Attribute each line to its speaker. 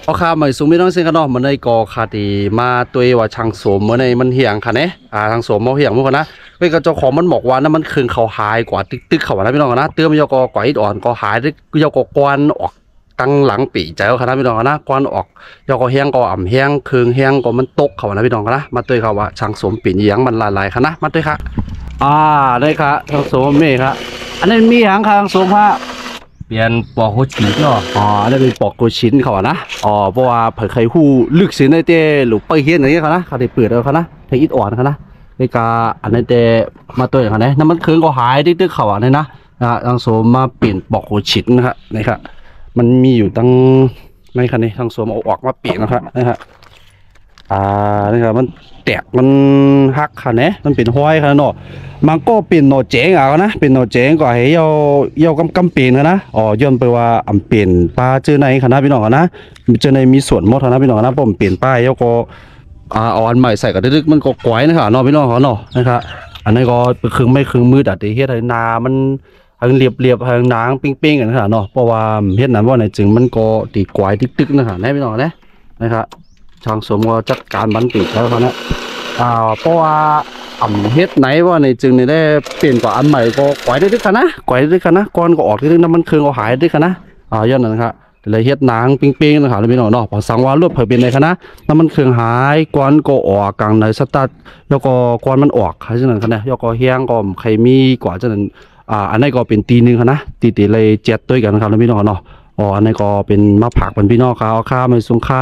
Speaker 1: เอาข้ามาสูงไม่ต้องเส้นกันเนาะมันในกอคาตีมาตัวว่าช่างสมเมื่อในมันเหี่ยงค่ะเนี่ยทางสมมาเหี่ยงมั้งนะเพื่อนกับเจ้าของมันบอกว่านั่นมันคืนเขาหายกว่าตึกเขานะพี่น้องนะเตื้อมยอกอกว่าอิดอ่อนก็หายได้ยอกอกวนออกตั้งหลังปีใจเขานะพี่น้องนะกวนออกยอกอแห้งก็อ่ำแห้งคืนแห้งก็มันตกเขานะพี่น้องนะมาตัวเขาว่าช่างสมปีนยังมันหลายๆค่ะนะมาตัวค่ะได้ค่ะทางสมนี่ครับอันนี้มีหางทางสมฮะ
Speaker 2: เปลี่ยนปอกหัวฉีดเนาะ
Speaker 1: อันนี้เป็นปอกโกชิ้นเขาอะนะเพราะว่าเผยใครหู้ลึกสินในเต้หรือไปเฮียนอย่างนี้เขานะเขาได้เปิดเอาเขานะให้อิดอ่อนเขานะในกาอันนี้เต้มาตัวอย่างนี้น้ำมันเครื่องก็หายตึ๊กเขาอะนี่นะทางโสมมาเปลี่ยนปอกโกชิ้นนะครับนี่ครับมันมีอยู่ตั้งในคันนี้ทางโสมเอาออกมาเปลี่ยนนะครับนี่ครับนี่ครับมันแตกมันหักค่ะเนี่ยมันเป็นห้อยค่ะเนาะมันก็เป็นโนเจ๋งนะเป็นโนเจ๋งก็ให้เยากำเป็นค่ะนะย้อนไปว่าอำเป็นป้าเจอในค่ะนะพี่น้องนะเจอในมีส่วนหมดค่ะนะพี่น้องนะผมเปลี่ยนป้ายแล้วก็เอาอันใหม่ใส่กับดึกมันก็ก๋วยนะคะเนาะพี่น้องเขาเนาะนะครับอันนี้ก็ครึ่งไม่ครึ่งมืดอ่ะที่เฮ็ดให้นามันทางเรียบทางนางปิ้งกันค่ะเนาะเพราะว่าเฮ็ดนั้นว่าในจึงมันก็ตีก๋วยตึกนะคะนะพี่น้องนะครับช่างสมก็จัดการบันติดแล้วเขานะเพราะว่าเฮ็ดไหนว่าในจึงได้เปลี่ยนกว่าอันใหม่ก็ก๋วยได้ด้วยกันนะก๋วยได้ด้วยกันนะก้อนก็ออกที่น้ำมันเครื่องก็หายด้วยกันนะย้อนนั้นครับเลยเฮ็ดนางปิ้งนะครับพี่น้องเนาะพอสั่งว่ารวดเผยเป็นในคณะน้ำมันเครื่องหายก้อนก็ออกกลางในสตาร์ทแล้วก็ก้อนมันออกใครฉะนั้นคะเนี่ยแล้วก็เฮียงก็ใครมีกว่าฉะนั้นอันนี้ก็เป็นตีหนึ่งนะตีเลยเจ็ดด้วยกันนะครับพี่น้องเนาะอันนี้ก็เป็นมะผักเป็นพี่น้องเขาข้าไม่สูงค่า